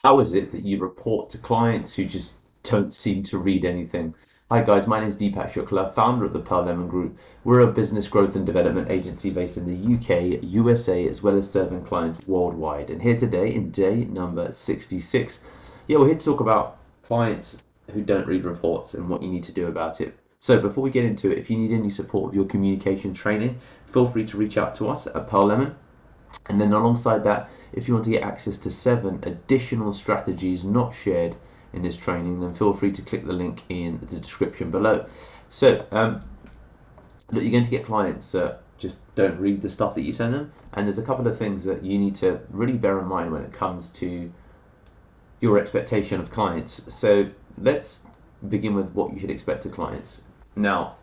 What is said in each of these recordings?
How is it that you report to clients who just don't seem to read anything? Hi guys, my name is Deepak Shukla, founder of the Pearl Lemon Group. We're a business growth and development agency based in the UK, USA, as well as serving clients worldwide. And here today in day number 66, we're here to talk about clients who don't read reports and what you need to do about it. So before we get into it, if you need any support with your communication training, feel free to reach out to us at Pearl Lemon. And then alongside that, if you want to get access to 7 additional strategies not shared in this training, then feel free to click the link in the description below. So, look, you're going to get clients that just don't read the stuff that you send them, and there's a couple of things that you need to really bear in mind when it comes to your expectation of clients. So let's begin with what you should expect of clients. Now,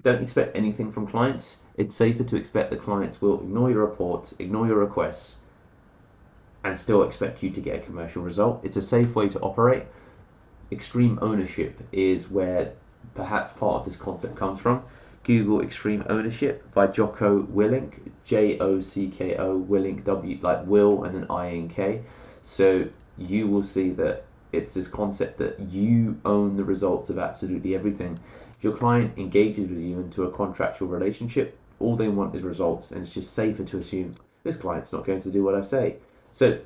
don't expect anything from clients. It's safer to expect that clients will ignore your reports, ignore your requests, and still expect you to get a commercial result. It's a safe way to operate. Extreme ownership is where perhaps part of this concept comes from. Google Extreme Ownership by Jocko Willink, Jocko Willink, W like Will and then INK. So you will see that it's this concept that you own the results of absolutely everything. If your client engages with you into a contractual relationship, all they want is results, and it's just safer to assume this client's not going to do what I say. So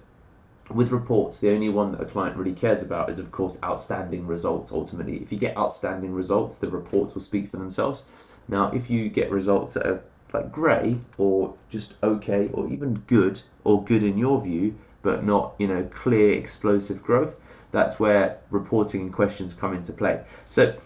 with reports, the only one that a client really cares about is, of course, outstanding results. Ultimately, if you get outstanding results, the reports will speak for themselves. Now, if you get results that are like grey or just okay or even good or good in your view, but not, clear explosive growth, that's where reporting and questions come into play. So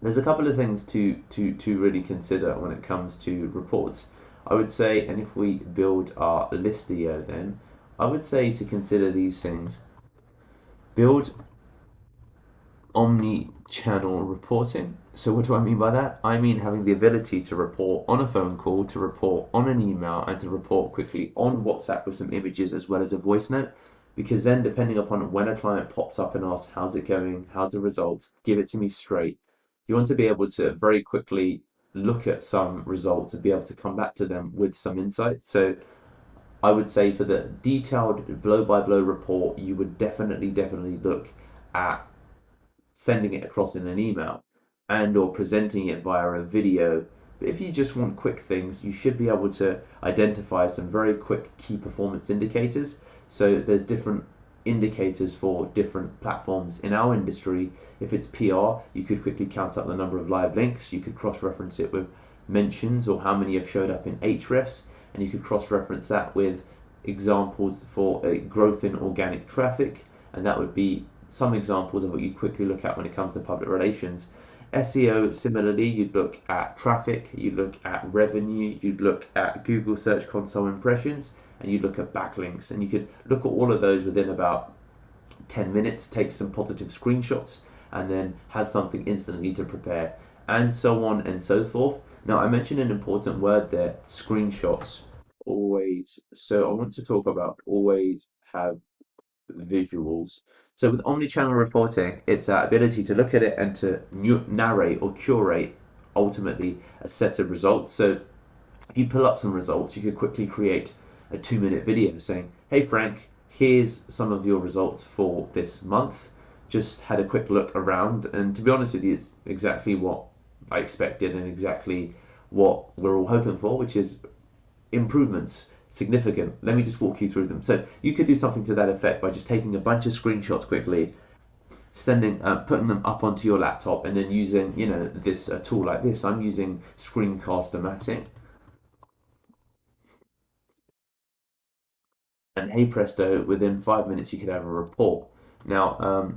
there's a couple of things to really consider when it comes to reports. I would say, and if we build our listio, then I would say to consider these things. Build omni-channel reporting. So what do I mean by that? I mean having the ability to report on a phone call, to report on an email, and to report quickly on WhatsApp with some images as well as a voice note. Because then, depending upon when a client pops up and asks, how's it going? How's the results? Give it to me straight. You want to be able to very quickly look at some results and be able to come back to them with some insight. So I would say for the detailed blow-by-blow report, you would definitely look at sending it across in an email and or presenting it via a video. But if you just want quick things, you should be able to identify some very quick key performance indicators. So there's different indicators for different platforms in our industry. If it's PR, you could quickly count up the number of live links. You could cross-reference it with mentions or how many have showed up in Ahrefs, and you could cross-reference that with examples for growth in organic traffic, and that would be some examples of what you quickly look at when it comes to public relations. SEO, similarly, you'd look at traffic, you'd look at revenue, you'd look at Google Search Console impressions, and you'd look at backlinks. And you could look at all of those within about 10 minutes, take some positive screenshots, and then have something instantly to prepare, and so on and so forth. Now, I mentioned an important word there, screenshots. Always. So I want to talk about always have visuals. So with omni-channel reporting, it's our ability to look at it and to narrate or curate ultimately a set of results. So if you pull up some results, you could quickly create a 2-minute video saying, hey Frank, here's some of your results for this month. Just had a quick look around, and to be honest with you, it's exactly what I expected and exactly what we're all hoping for, which is improvements. Significant. Let me just walk you through them. So you could do something to that effect by just taking a bunch of screenshots quickly, putting them up onto your laptop, and then using, this tool like this. I'm using Screencast-O-Matic, and hey presto, within 5 minutes you could have a report. Now,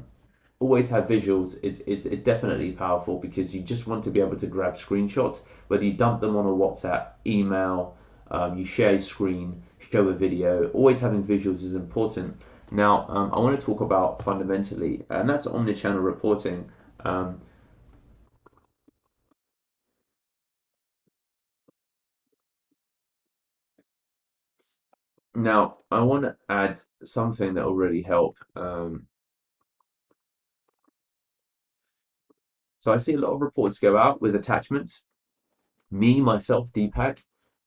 always have visuals is definitely powerful because you just want to be able to grab screenshots, whether you dump them on a WhatsApp, email, you share a screen, show a video. Always having visuals is important. Now, I want to talk about fundamentally, and that's omnichannel reporting. Now, I want to add something that will really help. So I see a lot of reports go out with attachments. Me, myself, Deepak,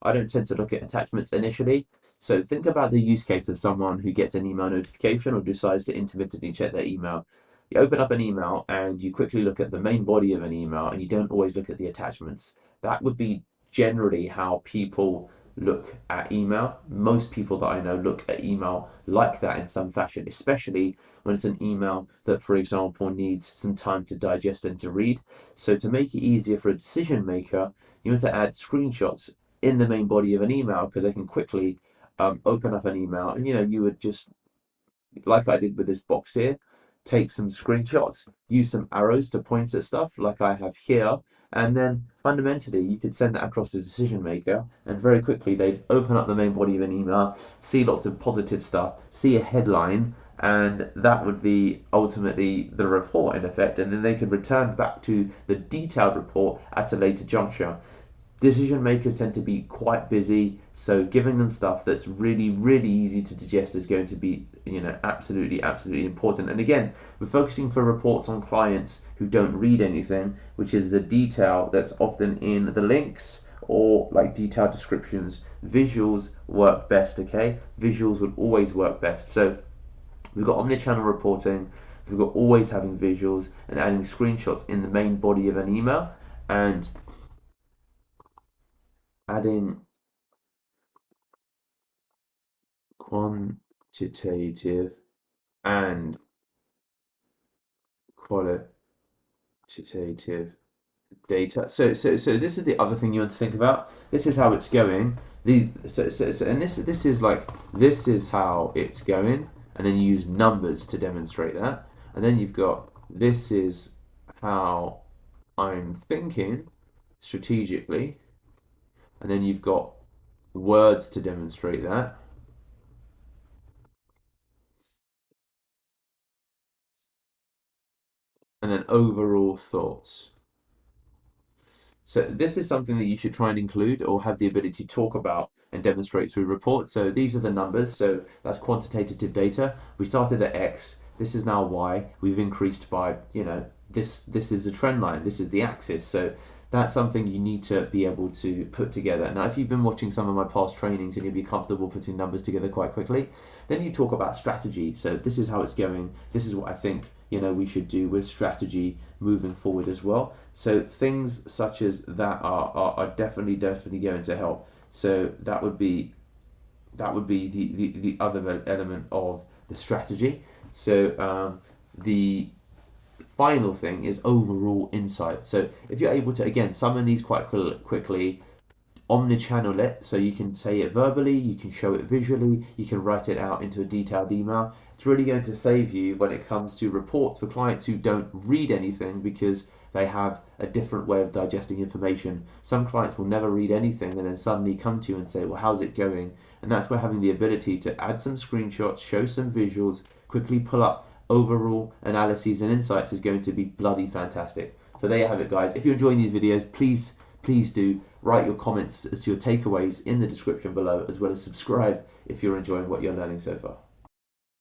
I don't tend to look at attachments initially. So think about the use case of someone who gets an email notification or decides to intermittently check their email. You open up an email and you quickly look at the main body of an email and you don't always look at the attachments. That would be generally how people look at email. Most people that I know look at email like that in some fashion, especially when it's an email that, for example, needs some time to digest and to read. So to make it easier for a decision maker, you want to add screenshots in the main body of an email because they can quickly open up an email and you would just, like I did with this box here, take some screenshots, use some arrows to point at stuff like I have here, and then fundamentally you could send that across to the decision maker and very quickly they'd open up the main body of an email, see lots of positive stuff, see a headline, and that would be ultimately the report in effect, and then they could return back to the detailed report at a later juncture. Decision makers tend to be quite busy, so giving them stuff that's really, really easy to digest is going to be, absolutely, absolutely important. And again, we're focusing for reports on clients who don't read anything, which is the detail that's often in the links or like detailed descriptions. Visuals work best, okay? Visuals will always work best. So we've got omnichannel reporting, we've got always having visuals and adding screenshots in the main body of an email, and adding quantitative and qualitative data. So this is the other thing you want to think about. This is how it's going. And this is like, this is how it's going, and then you use numbers to demonstrate that. And then you've got, this is how I'm thinking strategically, and then you've got words to demonstrate that, and then overall thoughts. So this is something that you should try and include or have the ability to talk about and demonstrate through reports. So these are the numbers. So that's quantitative data. We started at X. This is now Y. We've increased by, this is the trend line. This is the axis. So that's something you need to be able to put together. Now, if you've been watching some of my past trainings and you'll be comfortable putting numbers together quite quickly, then you talk about strategy. So this is how it's going. This is what I think, we should do with strategy moving forward as well. So things such as that are definitely going to help. So that would be the other element of the strategy. So the final thing is overall insight. So if you're able to, again, summon these quite quickly, omnichannel it, so you can say it verbally, you can show it visually, you can write it out into a detailed email. It's really going to save you when it comes to reports for clients who don't read anything because they have a different way of digesting information. Some clients will never read anything and then suddenly come to you and say, well, how's it going? And that's where having the ability to add some screenshots, show some visuals, quickly pull up overall analyses and insights is going to be bloody fantastic. So there you have it, guys. If you're enjoying these videos, please do write your comments as to your takeaways in the description below, as well as subscribe if you're enjoying what you're learning so far.